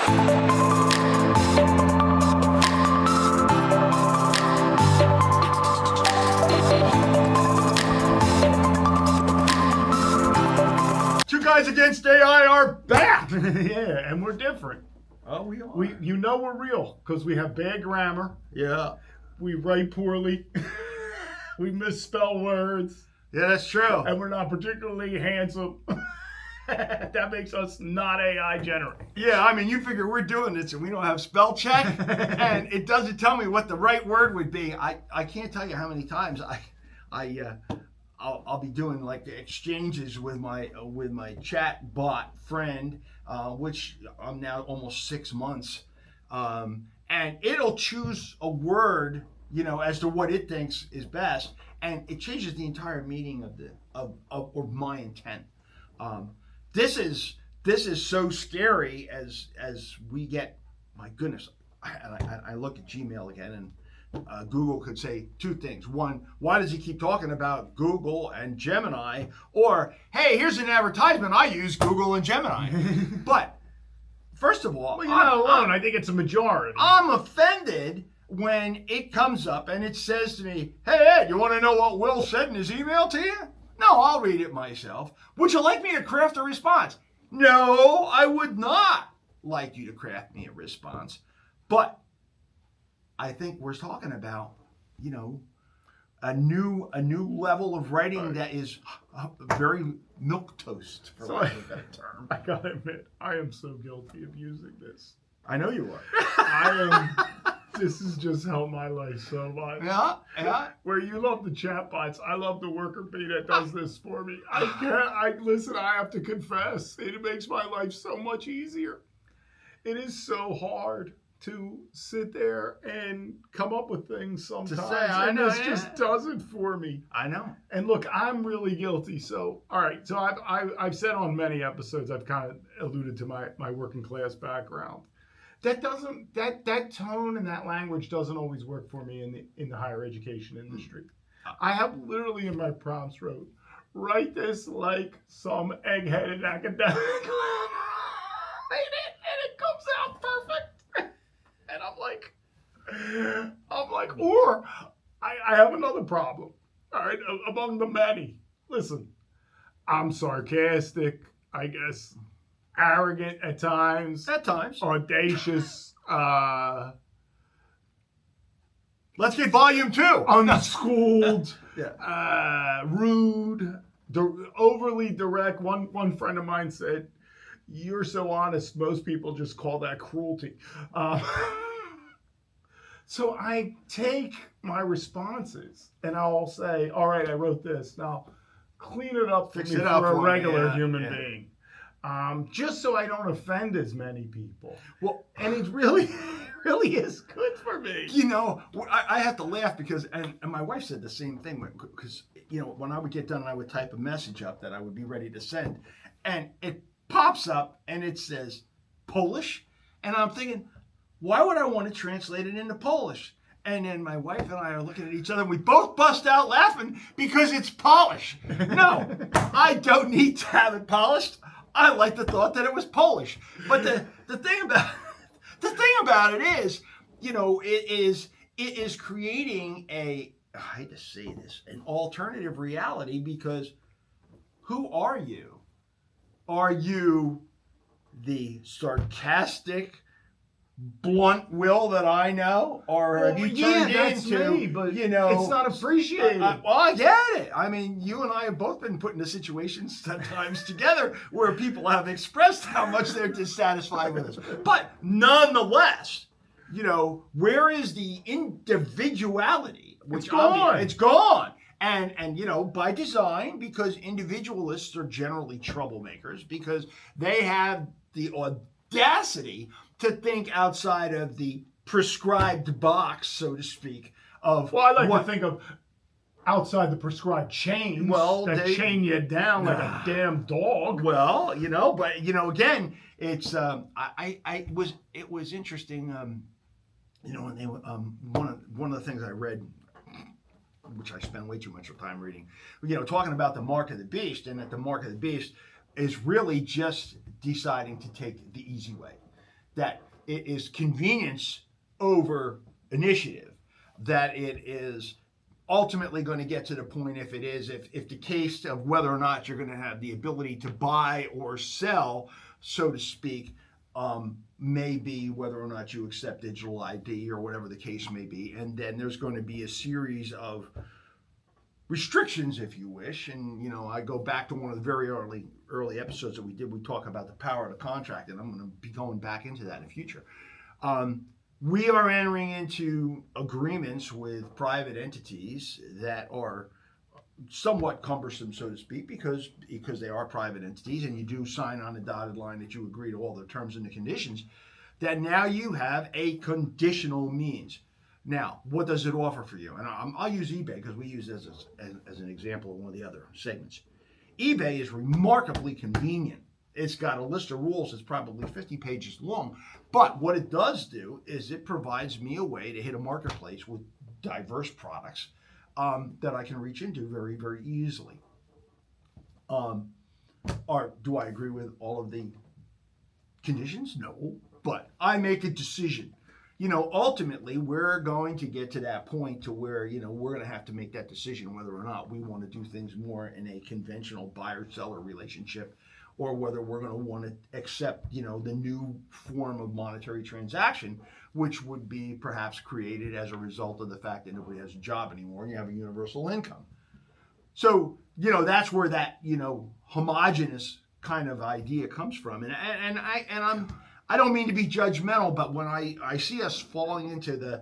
Two Guys Against AI are back. Yeah, and we're different. Oh, we are. We're real because we have bad grammar. Yeah. We write poorly. We misspell words. Yeah, that's true. And we're not particularly handsome. That makes us not AI generate. Yeah, I mean, you figure we're doing this and we don't have spell check, and it doesn't tell me what the right word would be. I can't tell you how many times I'll be doing like exchanges with my chat bot friend, which I'm now almost 6 months, and it'll choose a word, as to what it thinks is best, and it changes the entire meaning of my intent. This is so scary as we get. My goodness, I look at Gmail again, and Google could say two things. One, why does he keep talking about Google and Gemini? Or, hey, here's an advertisement. I use Google and Gemini. But first of all, well, you're not alone. I think it's a majority. I'm offended when it comes up and it says to me, hey, Ed, you want to know what Will said in his email to you? No, I'll read it myself. Would you like me to craft a response? No, I would not like you to craft me a response. But I think we're talking about, a new level of writing that is very milquetoast, for lack of a better term. I gotta admit, I am so guilty of using this. I know you are. This has just helped my life so much. Yeah. Where you love the chatbots, I love the worker bee that does this for me. I have to confess, it makes my life so much easier. It is so hard to sit there and come up with things sometimes. This just does it for me. I know. And look, I'm really guilty. So, all right. So I've said on many episodes, I've kind of alluded to my working class background. That tone and that language doesn't always work for me in the higher education industry. I have literally in my prompts write this like some egg-headed academic. And it comes out perfect. And I'm like, or I have another problem. All right, among the many. Listen, I'm sarcastic, I guess, arrogant at times. At times. Audacious. Let's get volume 2. Unschooled. Yeah. Rude. Overly direct. One friend of mine said, "You're so honest, most people just call that cruelty." So I take my responses and I'll say, all right, I wrote this. Now clean it up for a regular human being. Just so I don't offend as many people. Well, and it really is good for me. I have to laugh because, and my wife said the same thing, because, when I would get done and I would type a message up that I would be ready to send, and it pops up and it says Polish, and I'm thinking, why would I want to translate it into Polish? And then my wife and I are looking at each other and we both bust out laughing because it's Polish. No, I don't need to have it polished. I like the thought that it was Polish. But the thing about it is, it is creating I hate to say this, an alternative reality, because who are you? Are you the sarcastic, blunt Will that I know, or have you turned into me, but it's not appreciated? Well, I get it. I mean, you and I have both been put into situations sometimes together where people have expressed how much they're dissatisfied with us. But nonetheless, where is the individuality? It's gone. It's gone. And by design, because individualists are generally troublemakers, because they have the audacity to think outside of the prescribed box, so to speak, of I like to think of outside the prescribed chains that chain you down like a damn dog. Well, but again, it's it was interesting. When they one of the things I read, which I spend way too much time reading, talking about the mark of the beast, and that the mark of the beast is really just deciding to take the easy way. that it is convenience over initiative, that it is ultimately going to get to the point, if the case of whether or not you're going to have the ability to buy or sell, so to speak, may be whether or not you accept digital ID or whatever the case may be. And then there's going to be a series of restrictions, if you wish. And, I go back to one of the very early episodes that we did. We talk about the power of the contract, and I'm going to be going back into that in the future. We are entering into agreements with private entities that are somewhat cumbersome, so to speak, because they are private entities, and you do sign on the dotted line that you agree to all the terms and the conditions, that now you have a conditional means. Now, what does it offer for you? And I'll use eBay because we use it as an example of one of the other segments. eBay is remarkably convenient. It's got a list of rules that's probably 50 pages long, but what it does do is it provides me a way to hit a marketplace with diverse products that I can reach into very, very easily. Do I agree with all of the conditions? No, but I make a decision. Ultimately, we're going to get to that point to where, we're going to have to make that decision whether or not we want to do things more in a conventional buyer-seller relationship, or whether we're going to want to accept, the new form of monetary transaction, which would be perhaps created as a result of the fact that nobody has a job anymore and you have a universal income. So, that's where that, homogenous kind of idea comes from. And I don't mean to be judgmental, but when I see us falling into the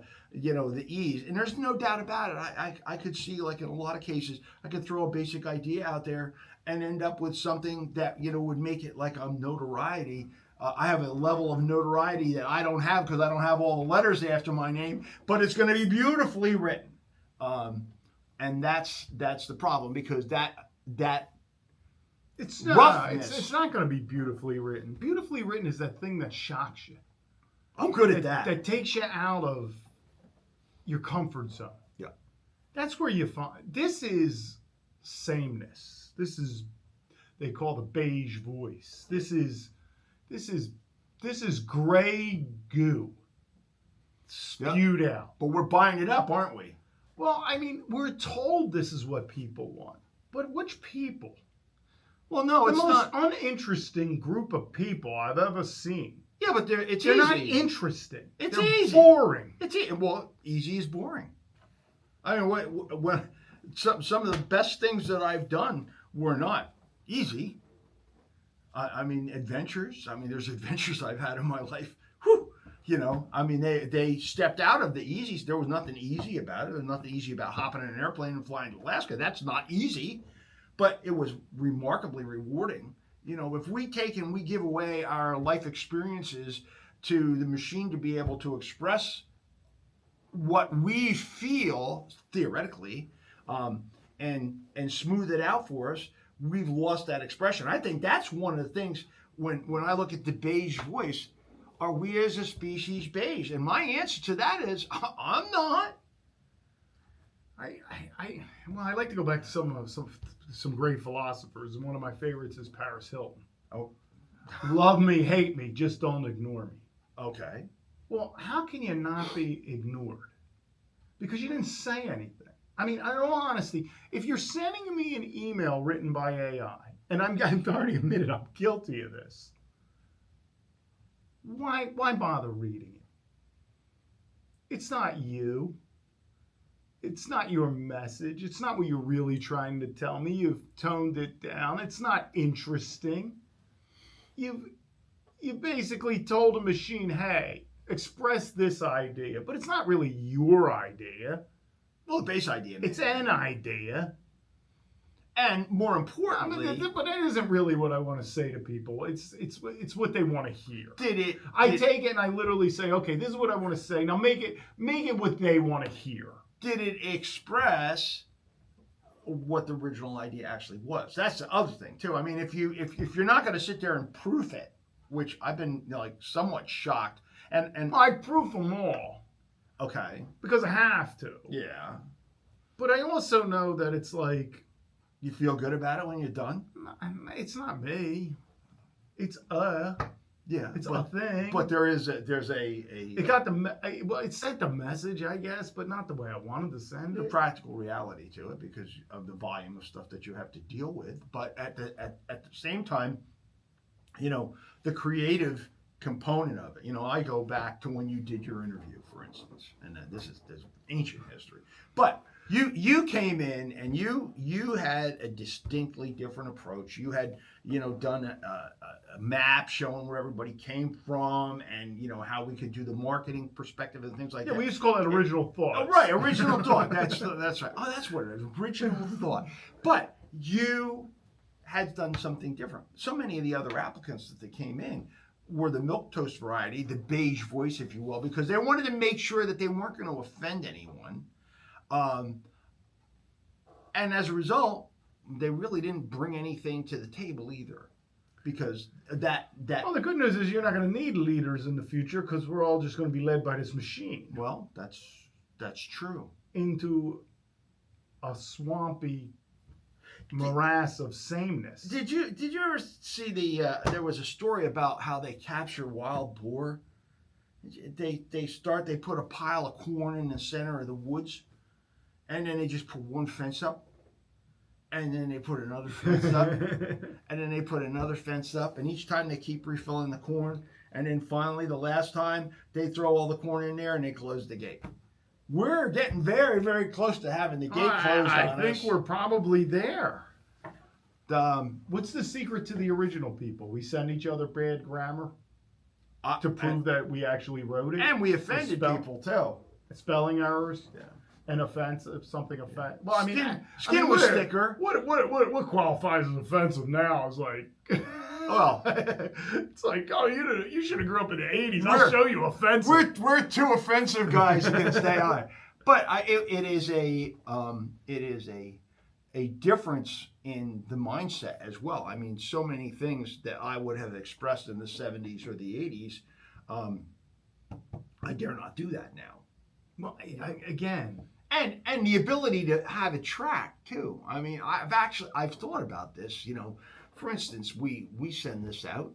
ease, and there's no doubt about it, I could see, like in a lot of cases, I could throw a basic idea out there and end up with something that, would make it like a notoriety. I have a level of notoriety that I don't have because I don't have all the letters after my name, but it's going to be beautifully written. And that's the problem, because that it's not roughness, it's not going to be beautifully written. Beautifully written is that thing that shocks you. I'm good at that. That takes you out of your comfort zone. Yeah. That's where you find this is sameness. This is, they call the beige voice. This is gray goo spewed out. But we're buying it up, aren't we? Well, I mean, we're told this is what people want. But which people? Well, no, it's not. The most uninteresting group of people I've ever seen. Yeah, but they're easy. Not interesting. It's they're easy. Boring. Well, easy is boring. I mean, when some of the best things that I've done were not easy. I mean, adventures. I mean, there's adventures I've had in my life. Whew, I mean, they stepped out of the easy. There was nothing easy about it. There was nothing easy about hopping in an airplane and flying to Alaska. That's not easy, but it was remarkably rewarding. If we take and we give away our life experiences to the machine to be able to express what we feel theoretically, and smooth it out for us, we've lost that expression. I think that's one of the things when I look at the beige voice. Are we as a species beige? And my answer to that is, I'm not. I like to go back to some great philosophers, and one of my favorites is Paris Hilton. Oh, love me, hate me, just don't ignore me. Okay. Well, how can you not be ignored? Because you didn't say anything. I mean, in all honesty, if you're sending me an email written by AI, and I've already admitted I'm guilty of this, why bother reading it? It's not you. It's not your message. It's not what you're really trying to tell me. You've toned it down. It's not interesting. You basically told a machine, hey, express this idea, but it's not really your idea. Well, the base idea. It's an idea. And more importantly, but that isn't really what I want to say to people. It's what they want to hear. I take it and I literally say, okay, this is what I want to say. Now make it what they want to hear. Did it express what the original idea actually was? That's the other thing too. I mean, if you're not going to sit there and proof it, which I've been somewhat shocked, and I proof them all. Okay. Because I have to. Yeah. But I also know that it's like, you feel good about it when you're done? It's not me. It's Yeah, It's a thing. But there's a It got well, it sent the message, I guess, but not the way I wanted to send the it. practical reality to it because of the volume of stuff that you have to deal with. But at the same time, the creative component of it. I go back to when you did your interview, for instance, and this is ancient history. But you came in and you had a distinctly different approach. You had done a map showing where everybody came from and how we could do the marketing perspective and things like that. Yeah, we used to call that original thought. Oh, right, original thought. That's right. Oh, that's what it is. Original thought. But you had done something different. So many of the other applicants that came in were the milquetoast variety, the beige voice, if you will, because they wanted to make sure that they weren't going to offend anyone. And as a result, they really didn't bring anything to the table either, because that. Well, the good news is you're not going to need leaders in the future because we're all just going to be led by this machine. Well, that's true. Into a swampy morass of sameness. Did you ever see there was a story about how they capture wild boar? They put a pile of corn in the center of the woods, and then they just put one fence up, and then they put another fence up, and then they put another fence up, and each time they keep refilling the corn, and then finally the last time they throw all the corn in there and they close the gate. We're getting very, very close to having the gate closed on us. I think we're probably there. What's the secret to the original people? We send each other bad grammar to prove that we actually wrote it. And we offended people too. Spelling errors. Yeah. An offensive, something offensive. Well, skin was thicker. What qualifies as offensive now is like, well, it's like, oh, you should have grew up in the '80s. I'll show you offensive. We're two offensive guys who can stay on. But it is a difference in the mindset as well. I mean, so many things that I would have expressed in the '70s or the '80s, I dare not do that now. Well, again. And the ability to have it tracked too. I mean, I've thought about this. For instance, we send this out,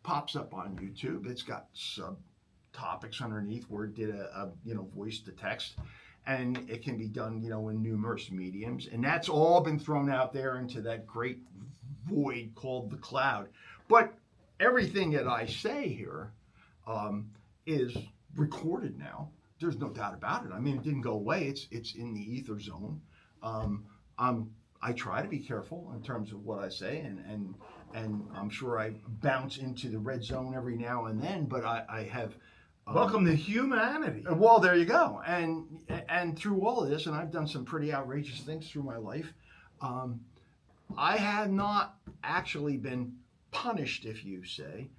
pops up on YouTube. It's got subtopics underneath where it did a voice to text, and it can be done in numerous mediums. And that's all been thrown out there into that great void called the cloud. But everything that I say here is recorded now. There's no doubt about it. I mean, it didn't go away. It's in the ether zone. I try to be careful in terms of what I say, and I'm sure I bounce into the red zone every now and then. But I have. Welcome to humanity. Well, there you go. And through all of this, and I've done some pretty outrageous things through my life. I have not actually been punished, if you say.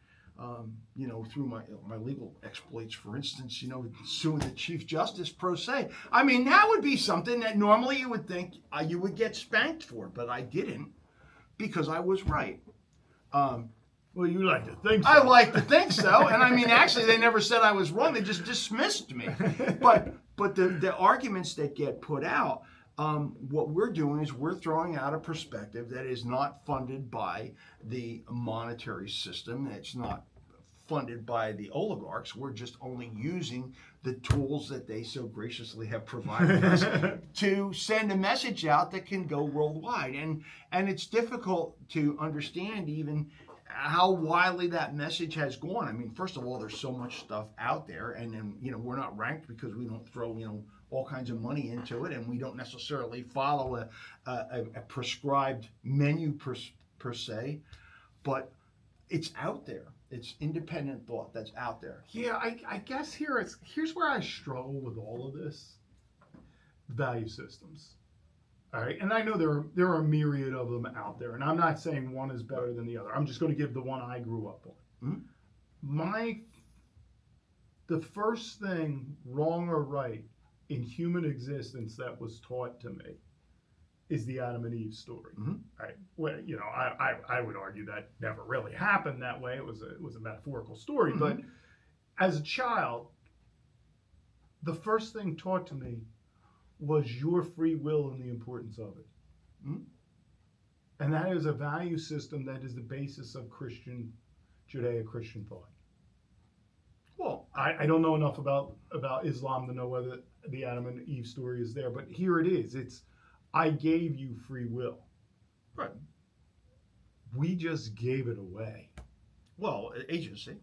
Through my legal exploits, for instance, suing the Chief Justice pro se. I mean, that would be something that normally you would think you would get spanked for, but I didn't because I was right. Well, you like to think so. I like to think so, and I mean, actually, they never said I was wrong. They just dismissed me. But the arguments that get put out, what we're doing is we're throwing out a perspective that is not funded by the monetary system. It's not funded by the oligarchs. We're just only using the tools that they so graciously have provided us to send a message out that can go worldwide. And it's difficult to understand even how widely that message has gone. I mean, first of all, there's so much stuff out there, and then we're not ranked because we don't throw all kinds of money into it, and we don't necessarily follow a prescribed menu per se, but it's out there. It's independent thought that's out there. Yeah, I guess here's where I struggle with all of this. Value systems. All right, and I know there are a myriad of them out there, and I'm not saying one is better than the other. I'm just going to give the one I grew up on. Mm-hmm. The first thing, wrong or right, in human existence that was taught to me is the Adam and Eve story. Mm-hmm. Right? Well, I would argue that never really happened that way. It was a metaphorical story. Mm-hmm. But as a child, the first thing taught to me was your free will and the importance of it. Mm-hmm. And that is a value system that is the basis of Judeo-Christian thought. I don't know enough about Islam to know whether the Adam and Eve story is there, but here it is. It's, I gave you free will. Right. We just gave it away. Well, agency.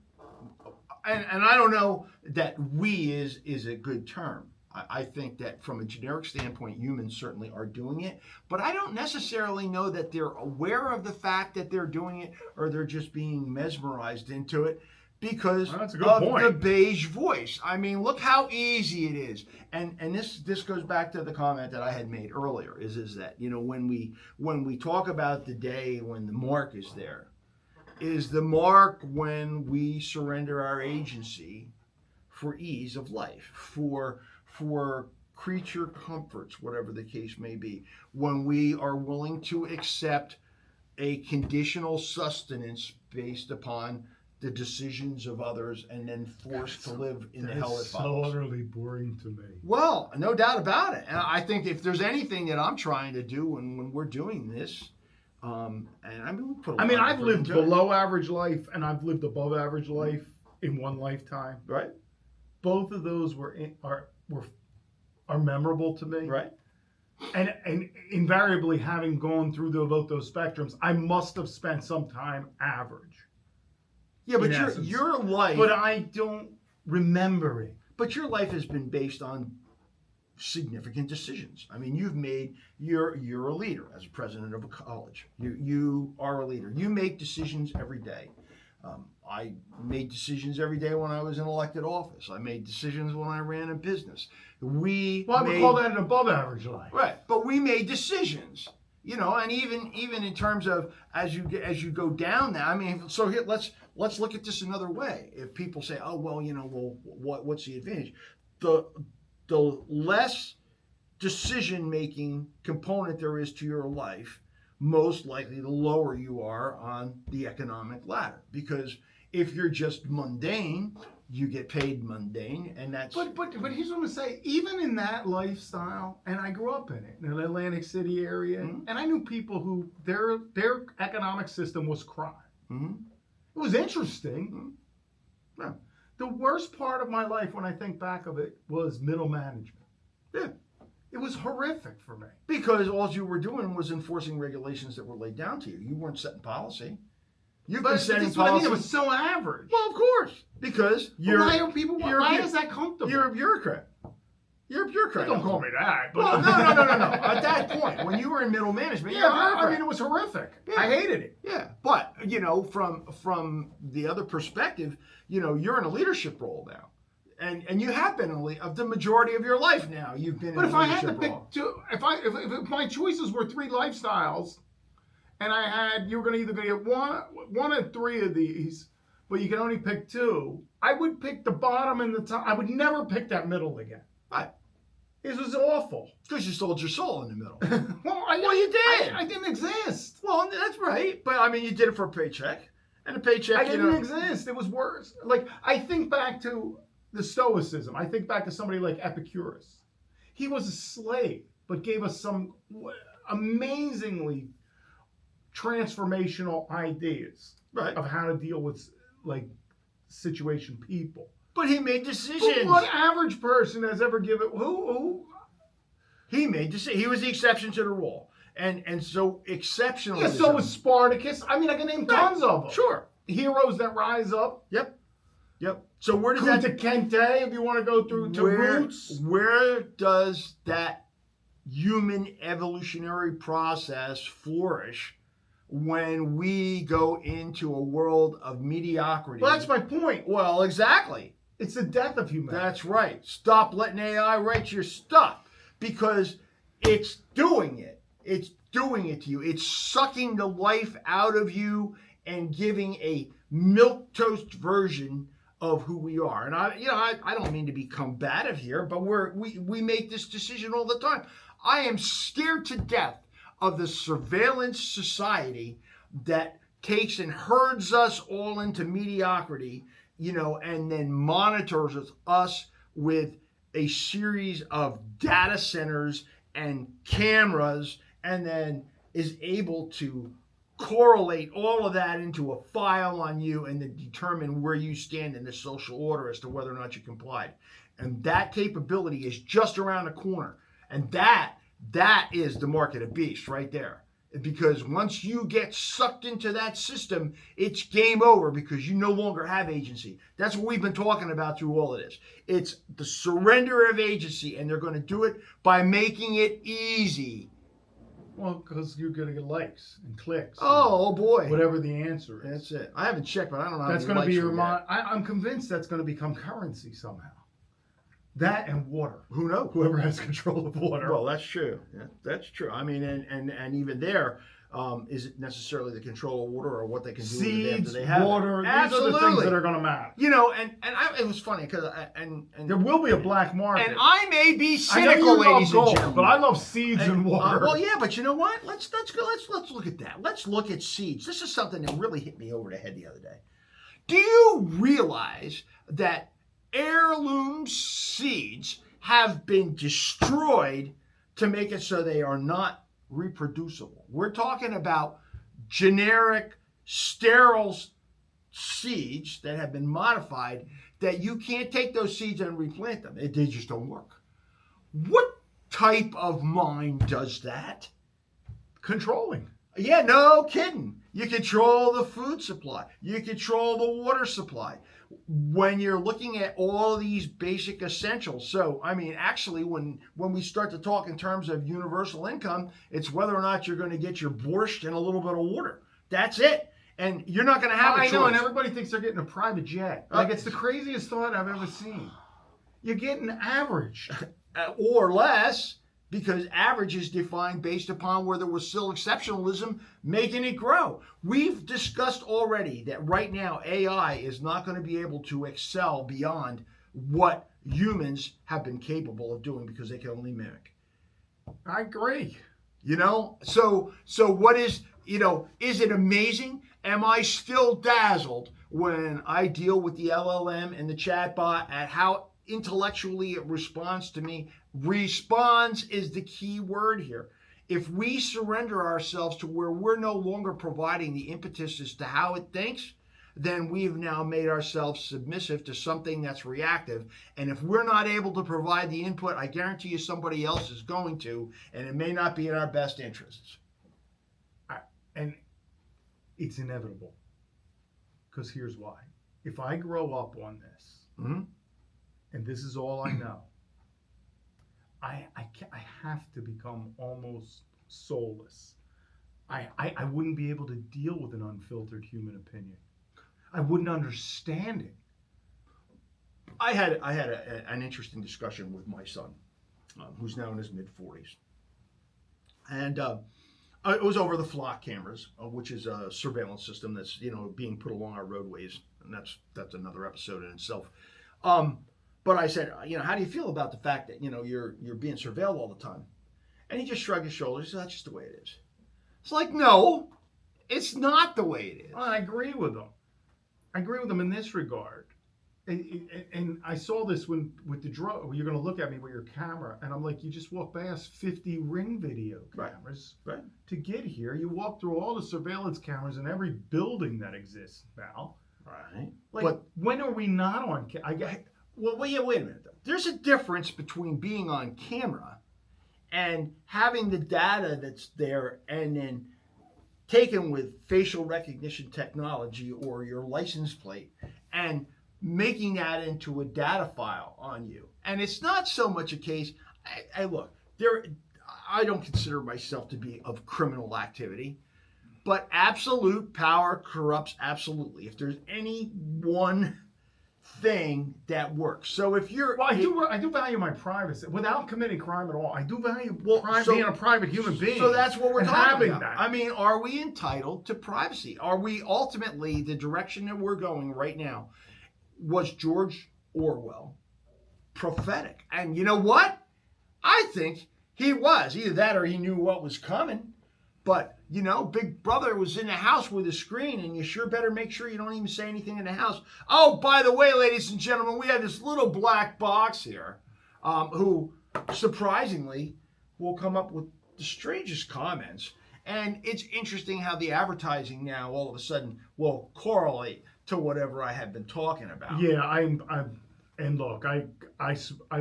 And I don't know that we is a good term. I think that from a generic standpoint, humans certainly are doing it, but I don't necessarily know that they're aware of the fact that they're doing it, or they're just being mesmerized into it because That's a good of point. the beige voice. I mean, look how easy it is. And this goes back to the comment that I had made earlier, is that, you know, when we talk about the day when the mark is there, is the mark when we surrender our agency for ease of life, for creature comforts, whatever the case may be, when we are willing to accept a conditional sustenance based upon the decisions of others and then forced to live in the hell that so follows. utterly boring to me. Well, no doubt about it. And I think if there's anything that I'm trying to do when we're doing this, and I mean, we put a lot of I've effort lived into it. below average life and I've lived above average life in one lifetime. Right, Both of those are memorable to me. right. And invariably, having gone through both those spectrums, I must have spent some time average. Yeah, but in essence. your life, But I don't remember it. but your life has been based on significant decisions. I mean, you're a leader as a president of a college. You are a leader. You make decisions every day. I made decisions every day when I was in elected office. I made decisions when I ran a business. I would call that an above average life. Right, but we made decisions, you know, and even in terms of as you go down that. I mean, so here let's look at this another way. If people say, oh well, you know, well, what's the advantage? The less decision making component there is to your life, most likely the lower you are on the economic ladder. Because if you're just mundane, you get paid mundane, and that's. But here's what I'm gonna say. Even in that lifestyle, and I grew up in it, in the Atlantic City area, and I knew people who their economic system was crime. Mm-hmm. It was interesting. Yeah. The worst part of my life, when I think back of it, was middle management. Yeah. It was horrific for me. Because all you were doing was enforcing regulations that were laid down to you. You weren't setting policy. You've been setting That's what I mean. policy. It was so average. Well, of course, because Why are people? Why is that comfortable? You're a bureaucrat. You're a bureaucrat. Don't call me that. But Well, no. At that point, when you were in middle management, you're a I bureaucrat. mean, it was horrific. Yeah. I hated it. Yeah, but you know, from the other perspective, you know, you're in a leadership role now, and you have been of the majority of your life now. You've been. But in if a I had to leadership pick role. two, if my choices were three lifestyles, and you were going to either get one of three of these, but you can only pick two, I would pick the bottom and the top. I would never pick that middle again. Right. This was awful. Because you sold your soul in the middle. Well, you did. I didn't exist. Well, that's right. But I mean, you did it for a paycheck, and a paycheck. I didn't exist. It was worse. Like, I think back to the Stoicism. I think back to somebody like Epicurus. He was a slave, but gave us some amazingly transformational ideas Right. of how to deal with like situation people. But he made decisions. But what average person has ever given who? He made decisions. He was the exception to the rule, and so exceptional. Yeah, so was Spartacus. I mean, I can name tons of them. Sure. Heroes that rise up. Yep. So where does Kunta that? Kinte, if you want to go through to roots. Where does that human evolutionary process flourish when we go into a world of mediocrity? Well, that's my point. Well, exactly. It's the death of humanity. That's right. Stop letting AI write your stuff, because it's doing it. It's doing it to you. It's sucking the life out of you and giving a milquetoast version of who we are. And I don't mean to be combative here, but we make this decision all the time. I am scared to death of the surveillance society that takes and herds us all into mediocrity, and then monitors us with a series of data centers and cameras, and then is able to correlate all of that into a file on you and then determine where you stand in the social order as to whether or not you complied. And that capability is just around the corner. And that is the mark of the beast right there. Because once you get sucked into that system, it's game over because you no longer have agency. That's what we've been talking about through all of this. It's the surrender of agency, and they're going to do it by making it easy. Well, because you're going to get likes and clicks. Oh boy. Whatever the answer is. That's it. I haven't checked, but I don't know how That's many going to be likes we your get. I'm convinced that's going to become currency somehow. That and water. Who knows? Whoever has control of water. Well, that's true. Yeah, that's true. I mean, and even there, is it necessarily the control of water or what they can do with it after Seeds, they have water, it? these are the things that are going to matter. You know, it was funny because There will be a black market. and I may be I know cynical, you love ladies and gold, gentlemen, but I love seeds and water. well, yeah, but you know what? Let's go. Let's look at that. Let's look at seeds. This is something that really hit me over the head the other day. Do you realize that heirloom seeds have been destroyed to make it so they are not reproducible? We're talking about generic, sterile seeds that have been modified that you can't take those seeds and replant them. They just don't work. What type of mind does that? Controlling. Yeah, no kidding. You control the food supply. You control the water supply. When you're looking at all these basic essentials. So, I mean, actually, when we start to talk in terms of universal income, it's whether or not you're going to get your borscht and a little bit of water. That's it. And you're not going to have a choice. I know, and everybody thinks they're getting a private jet. Like, it's the craziest thought I've ever seen. You're getting average. Or less, because average is defined based upon where there was still exceptionalism making it grow. We've discussed already that right now AI is not going to be able to excel beyond what humans have been capable of doing because they can only mimic. I agree. You know, so what is, is it amazing? Am I still dazzled when I deal with the LLM and the chatbot at how intellectually it responds to me? Responds is the key word here. If we surrender ourselves to where we're no longer providing the impetus as to how it thinks, then we've now made ourselves submissive to something that's reactive. And if we're not able to provide the input, I guarantee you somebody else is going to, and it may not be in our best interests. And it's inevitable. Because here's why. If I grow up on this, and this is all I know, I have to become almost soulless. I wouldn't be able to deal with an unfiltered human opinion. I wouldn't understand it. I had an interesting discussion with my son, who's now in his mid-40s. And it was over the flock cameras, which is a surveillance system that's being put along our roadways, and that's another episode in itself. But I said, how do you feel about the fact that you're being surveilled all the time? And he just shrugged his shoulders. He said, that's just the way it is. It's like, no, it's not the way it is. Well, I agree with him. I agree with him in this regard. And I saw this with the drone. You're going to look at me with your camera, and I'm like, you just walk past 50 Ring video cameras right. to get here. You walk through all the surveillance cameras in every building that exists now. Right. But when are we not on camera? Well, wait a minute, though. There's a difference between being on camera and having the data that's there and then taken with facial recognition technology or your license plate and making that into a data file on you. And it's not so much a case, I don't consider myself to be of criminal activity, but absolute power corrupts absolutely. If there's any one thing that works. So if you're... Well, I do value my privacy without committing crime at all. I do value being a private human being. So that's what we're talking about. That. I mean, are we entitled to privacy? Are we ultimately, the direction that we're going right now, was George Orwell prophetic? And you know what? I think he was. Either that or he knew what was coming. But, Big Brother was in the house with a screen, and you sure better make sure you don't even say anything in the house. Oh, by the way, ladies and gentlemen, we have this little black box here who, surprisingly, will come up with the strangest comments. And it's interesting how the advertising now all of a sudden will correlate to whatever I have been talking about. Yeah, and look, I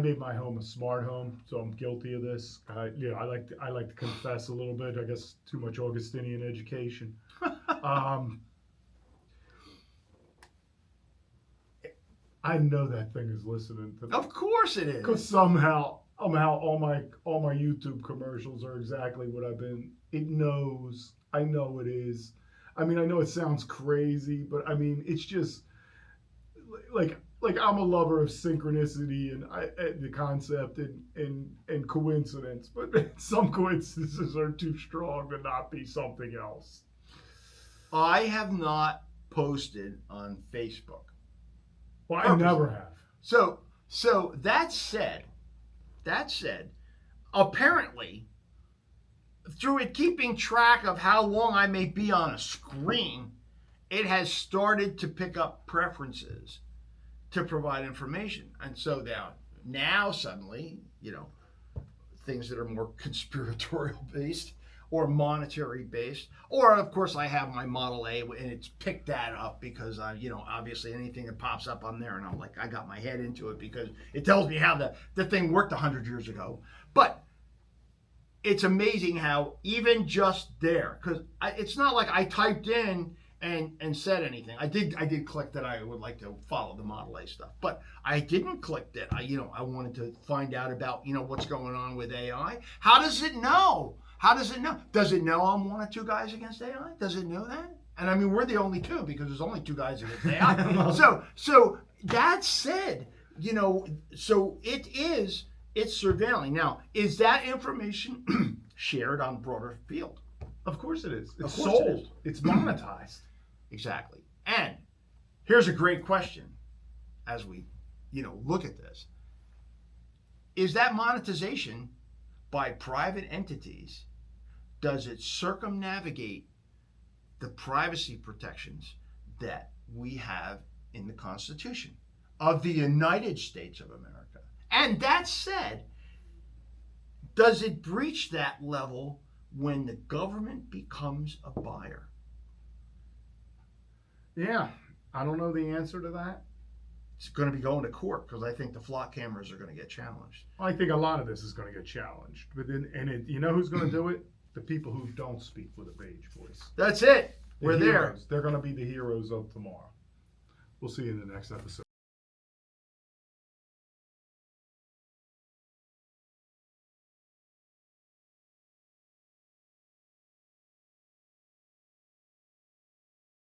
made my home a smart home, so I'm guilty of this. I like to confess a little bit. I guess too much Augustinian education. I know that thing is listening to me. Of course it is. Because somehow all my YouTube commercials are exactly what I've been. It knows. I know it is. I mean, I know it sounds crazy, but I mean, it's just like I'm a lover of synchronicity and the concept and coincidence, but some coincidences are too strong to not be something else. I have not posted on Facebook. Well, I never have. So that said, apparently, through it keeping track of how long I may be on a screen, it has started to pick up preferences to provide information. And so now suddenly, things that are more conspiratorial based or monetary based, or of course I have my Model A and it's picked that up because obviously anything that pops up on there, and I'm like, I got my head into it because it tells me how the thing worked 100 years ago. But it's amazing how even just there, because it's not like I typed in and said anything. I did click that I would like to follow the Model A stuff, but I didn't click that. I wanted to find out about what's going on with AI. How does it know? Does it know I'm one of two guys against AI? Does it know that? And I mean, we're the only two because there's only two guys against AI. So that said, so it's surveilling. Now, is that information shared on a broader field? Of course it is. It's Of course sold. it is. It's monetized. Exactly. And here's a great question as we, look at this. Is that monetization by private entities, does it circumnavigate the privacy protections that we have in the Constitution of the United States of America? And that said, does it breach that level when the government becomes a buyer? Yeah, I don't know the answer to that. It's going to be going to court because I think the flock cameras are going to get challenged. I think a lot of this is going to get challenged. But you know who's going to do it? The people who don't speak with a beige voice. That's it. The We're heroes. there. They're going to be the heroes of tomorrow. We'll see you in the next episode.